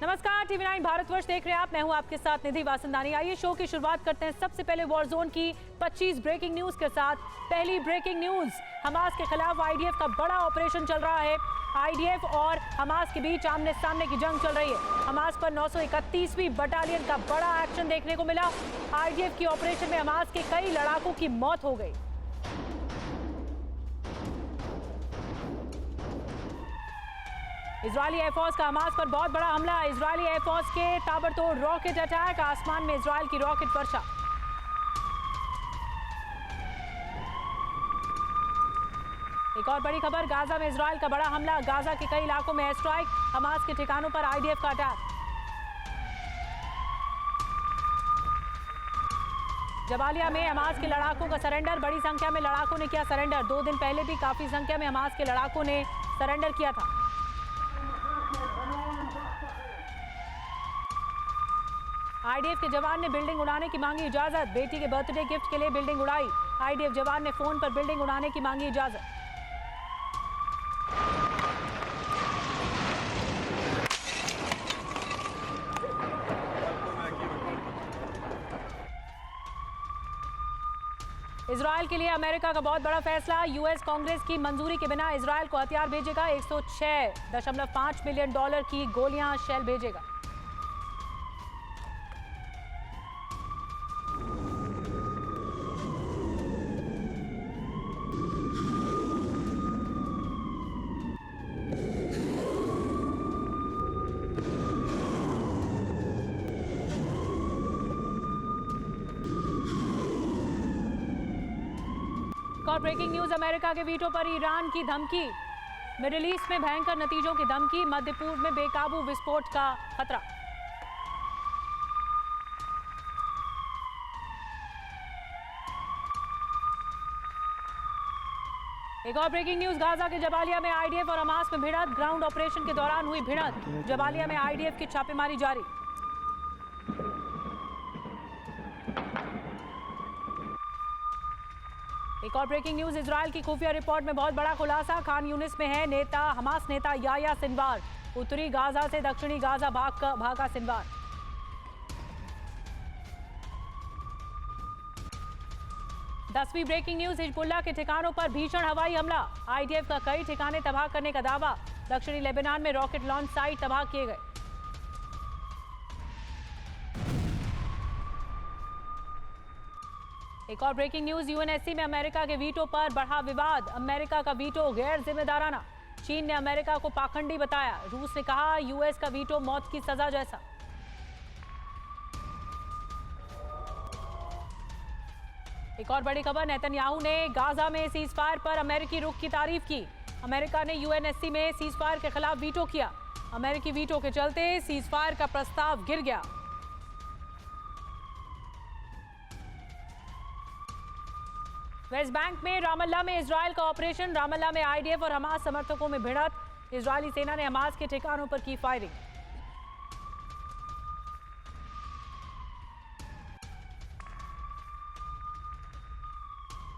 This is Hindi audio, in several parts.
नमस्कार, टीवी9 भारतवर्ष देख रहे हैं आप। मैं हूं आपके साथ निधि वासंदानी। आइए शो की शुरुआत करते हैं सबसे पहले वॉर जोन की 25 ब्रेकिंग न्यूज के साथ। पहली ब्रेकिंग न्यूज, हमास के खिलाफ आईडीएफ का बड़ा ऑपरेशन चल रहा है। आईडीएफ और हमास के बीच आमने सामने की जंग चल रही है। हमास पर 931वीं बटालियन का बड़ा एक्शन देखने को मिला। आईडीएफ की ऑपरेशन में हमास के कई लड़ाकों की मौत हो गई। इजरायली एयरफोर्स का हमास पर बहुत बड़ा हमला। इजरायली एयरफोर्स के ताबड़तोड़ रॉकेट अटैक, आसमान में इजरायल की रॉकेट वर्षा। एक और बड़ी खबर, गाजा में इजरायल का बड़ा हमला। गाजा के कई इलाकों में एयर स्ट्राइक, हमास के ठिकानों पर आईडीएफ का अटैक। जबालिया में हमास के लड़ाकों का सरेंडर, बड़ी संख्या में लड़ाकों ने किया सरेंडर। 2 दिन पहले भी काफी संख्या में हमास के लड़ाकों ने सरेंडर किया था। आईडीएफ के जवान ने बिल्डिंग उड़ाने की मांगी इजाजत। बेटी के बर्थडे गिफ्ट के लिए बिल्डिंग उड़ाई। आईडीएफ जवान ने फोन पर बिल्डिंग उड़ाने की मांगी इजाजत। इजरायल के लिए अमेरिका का बहुत बड़ा फैसला। यूएस कांग्रेस की मंजूरी के बिना इजरायल को हथियार भेजेगा। 106.5 मिलियन डॉलर की गोलियां, शेल भेजेगा। और ब्रेकिंग न्यूज, अमेरिका के वीटो पर ईरान की धमकी। मिडिल ईस्ट में भयंकर नतीजों की धमकी। मध्य पूर्व में बेकाबू विस्फोट का खतरा। एक और ब्रेकिंग न्यूज, गाजा के जबालिया में आईडीएफ और हमास में भिड़ंत। ग्राउंड ऑपरेशन के दौरान हुई भिड़ंत। जबालिया में आईडीएफ की छापेमारी जारी। एक और ब्रेकिंग न्यूज, इजरायल की खुफिया रिपोर्ट में बहुत बड़ा खुलासा। खान यूनिस में है नेता हमास नेता याह्या सिनवार। उत्तरी गाजा से दक्षिणी गाजा भागा सिनवार। दसवीं ब्रेकिंग न्यूज, हिजबुल्लाह के ठिकानों पर भीषण हवाई हमला। आईडीएफ का कई ठिकाने तबाह करने का दावा। दक्षिणी लेबनान में रॉकेट लॉन्च साइट तबाह किए गए। एक और ब्रेकिंग न्यूज, यूएनएससी में अमेरिका के वीटो पर बढ़ा विवाद। अमेरिका का वीटो गैर जिम्मेदाराना। चीन ने अमेरिका को पाखंडी बताया। रूस ने कहा यूएस का वीटो मौत की सजा जैसा। एक और बड़ी खबर, नेतन्याहू ने गाजा में सीजफायर पर अमेरिकी रुख की तारीफ की। अमेरिका ने यूएनएससी में सीजफायर के खिलाफ वीटो किया। अमेरिकी वीटो के चलते सीजफायर का प्रस्ताव गिर गया। वेस्ट बैंक में रामल्ला में इजरायल का ऑपरेशन। रामल्ला में आईडीएफ और हमास समर्थकों में भिड़ंत। इजरायली सेना ने हमास के ठिकानों पर की फायरिंग।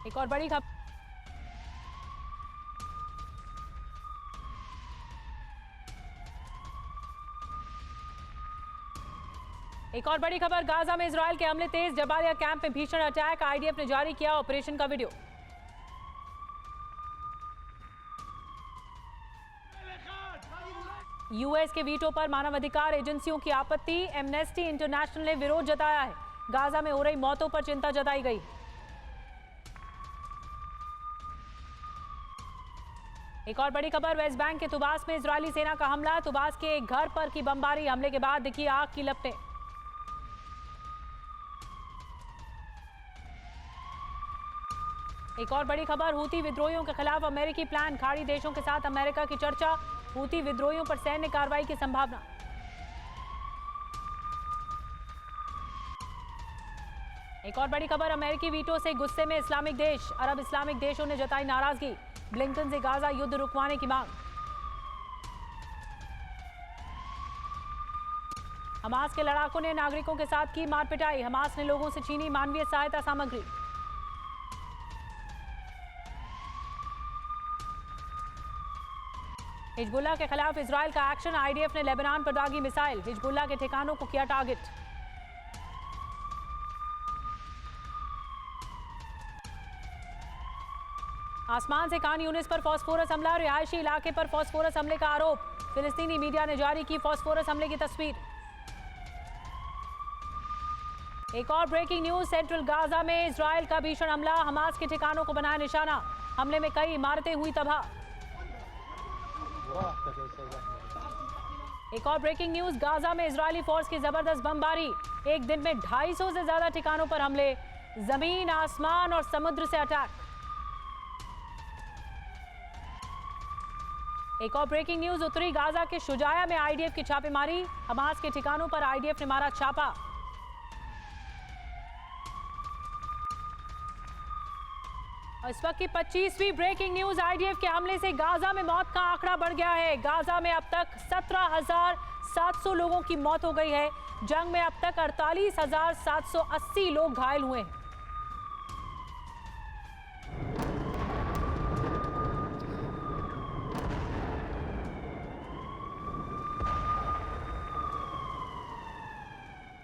एक और बड़ी खबर, गाजा में इजरायल के हमले तेज। जबालिया कैंप में भीषण अटैक। आईडीएफ ने जारी किया ऑपरेशन का वीडियो। यूएस के वीटो पर मानवाधिकार एजेंसियों की आपत्ति। एमनेस्टी इंटरनेशनल ने विरोध जताया है। गाजा में हो रही मौतों पर चिंता जताई गई। एक और बड़ी खबर, वेस्ट बैंक के तुबास में इजरायली सेना का हमला। तुबास के एक घर पर की बमबारी। हमले के बाद दिखी आग की लपटें। एक और बड़ी खबर, हूती विद्रोहियों के खिलाफ अमेरिकी प्लान। खाड़ी देशों के साथ अमेरिका की चर्चा। हूती विद्रोहियों पर सैन्य कार्रवाई की संभावना। एक और बड़ी खबर, अमेरिकी वीटो से गुस्से में इस्लामिक देश। अरब इस्लामिक देशों ने जताई नाराजगी। ब्लिंकन से गाजा युद्ध रुकवाने की मांग। हमास के लड़ाकों ने नागरिकों के साथ की मारपिटाई। हमास ने लोगों से छीनी मानवीय सहायता सामग्री। हिजबुल्लाह के खिलाफ इजराइल का एक्शन, आईडीएफ ने लेबनान पर दागी मिसाइल, हिजबुल्लाह के ठिकानों को किया टारगेट। आसमान से खान यूनिस पर फास्फोरस हमला, रिहायशी इलाके पर फास्फोरस हमले का आरोप, फिलिस्तीनी मीडिया ने जारी की फास्फोरस हमले की तस्वीर। एक और ब्रेकिंग न्यूज, सेंट्रल गाजा में इजराइल का भीषण हमला, हमास के ठिकानों को बनाया निशाना, हमले में कई इमारतें हुई तबाह। एक और ब्रेकिंग न्यूज, गाजा में इजरायली फोर्स की जबरदस्त बमबारी, एक दिन में 250 से ज्यादा ठिकानों पर हमले, जमीन, आसमान और समुद्र से अटैक। एक और ब्रेकिंग न्यूज, उत्तरी गाजा के शुजाया में आईडीएफ की छापेमारी, हमास के ठिकानों पर आईडीएफ ने मारा छापा। इस वक्त की 25वीं ब्रेकिंग न्यूज, आईडीएफ के हमले से गाजा में मौत का आंकड़ा बढ़ गया है। गाजा में अब तक 17,700 लोगों की मौत हो गई है। जंग में अब तक 48,780 लोग घायल हुए हैं।